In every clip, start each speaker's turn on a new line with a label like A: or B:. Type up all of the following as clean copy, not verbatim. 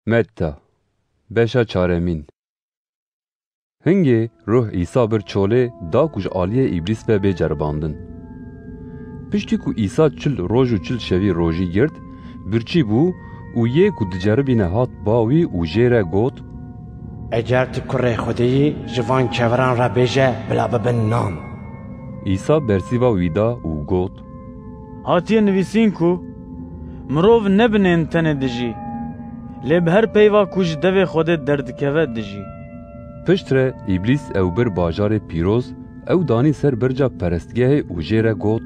A: Metta beşa çaremîn. Hingê ruh İsa bir çolê da ku ji aliyê îblîs ve bê ceribandin. Piştî ku İsa çil roj û çil şevî rojî girt, birçî bû û yê ku diceribîne hat ba wî û jê re got:
B: Eger tu kurê Xwedî ji van keviran re bêje bila bibin nan.
A: İsa bersîva wî da û got:
C: Hatiye nivîsîn ku mirov nebinên tenê dijî, lê bi her peyva ku ji devê Xwedê derdikeve dijî.
A: Pişt re îblîs ew bir bajarê pîroz ew danî ser birca perestgehê û jê re got: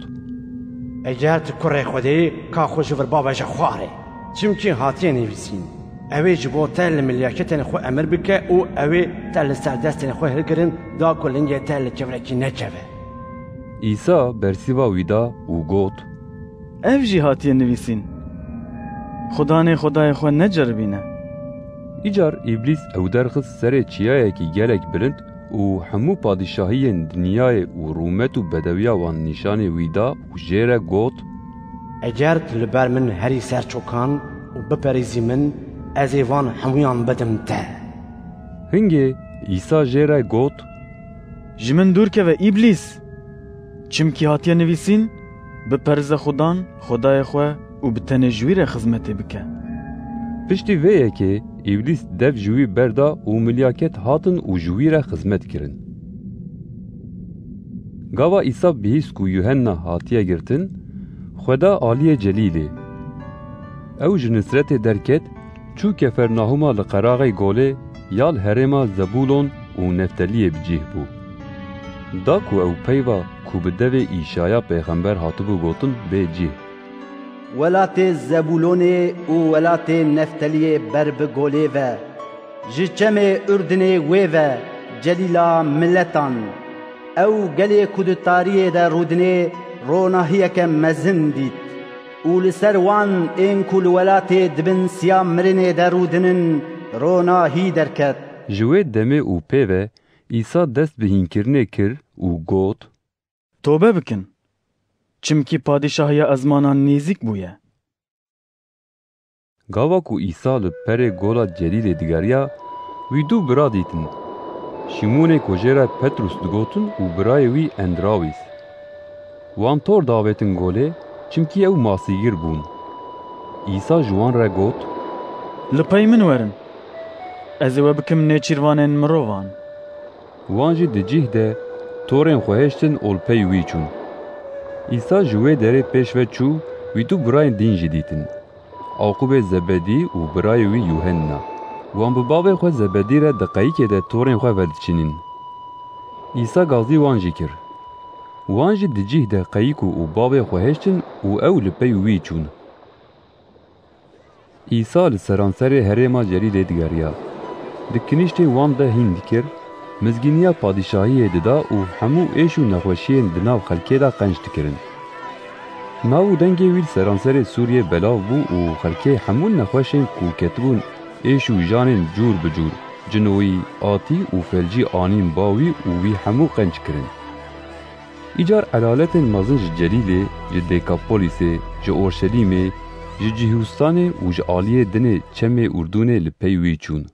B: Eger tu kurê Xwedî ka xwe ji vir babêje xwarê. Çimkî hatiye nivîsîn. Ew ê ji bo te li milyaketên xwe emir bike û ew ê te li ser destên xwe hilgirin da ku lingê te li kevrekî nekeve.
A: İsa bersîva wî da û got:
C: Ev jî hatiye nivîsîn. Xudanê Xwedayê xwe neceribîne.
A: Îcar îblîs ew derxist serê çiyayekî gelek bilind û hemû padîşahiyên dinyayê û rûmet û bedewiya wan nîşanê wî da û jê re got:
B: Eger tu li ber min herî ser çokan û biperîzî min, ez ê van hemûyan bidim te.
A: Hingê İsa jê re got:
C: Ji min dûr keve îblîs. Çimkî hatiye nivîsîn, biperize Xudan, Xwedayê xwe û bi tenê ji wî re xizmetê bike.
A: Piştî vê yekê îblîs dev ji wî berda û milyaket hatin û ji wî re xizmet kirin. Gava İsa bihîst ku Yuhenna hatiye girtin, Xweda aliyê celîlê. Ew ji Nisretê derket, çû Kefernahûma li qeraxê golê ya li herêma Zebûlon û Nefteliyê bicih bû. Da ku ew peyva ku bi devê İşaya pêxember hatibû gotin bê cih.
D: Welatê Zebûlonê û welatê Nefteliyê ber bi golê ve, ji çemê Ürdünê wê ve, celîla milletan. Ew gelê ku di tariyê de rûdinê ronahiyeke mezin dît. û li ser wan ên ku li welatê dibin siya mirinê de rûdinin ronahî derket.
A: Ji wê demê û pê ve İsa dest bi hînkirinê kir û got:
C: Tobe bikin. Çimkî padîşahiya ezmanan nêzik bûye.
A: Gava ku İsa li perê gola Celîlê digeriya, wî dû bira dîtin. Şîmonê ku jê re Petrus digotin û birayê wî Endrawîs. Wan tor davetin golê, çimkî ew masîgir bûn. İsa ji wan re got:
C: Li pey min werin. Ez ê we bikim nêçîrvanên mirovan.
A: Wan jî di cih de torên xwe hêştin olpey wî çûn. İsa ji wê derê pêş ve çû, wî du birayên din jî dîtin. Aqubê Zebedî û birayê wî Yuhenna. Wan bi bavê xwe Zebedî re di qeyîkê de torên xwe vediçînin. İsa gazî wan jî kir. Wan jî di cih de qeyîk û bavê xwe hêştin û ew li pey wî çûn. İsa li seranserê herêma Celîlê digeriya. Di kinîştê wan de hîn dikir, mizgîniya padîşahiyê dida û hemû êş û nexweşiyên di nav xelkê de qenc dikirin. Nav û dengê wî li seranserê Sûriyê belav bû û xelkê hemû nexweşên ku ketibûn êş û janên cûr bi cûr, cinoyî, atî û felcî anîn ba wî û wî hemû qenc kirin. Îcar elaletên mezin ji Celîlê, ji Dekapolisê, ji Orşelîmê, ji Cîhûstanê û ji aliyê dinê Çemê Urdûnê li pey wî çûn.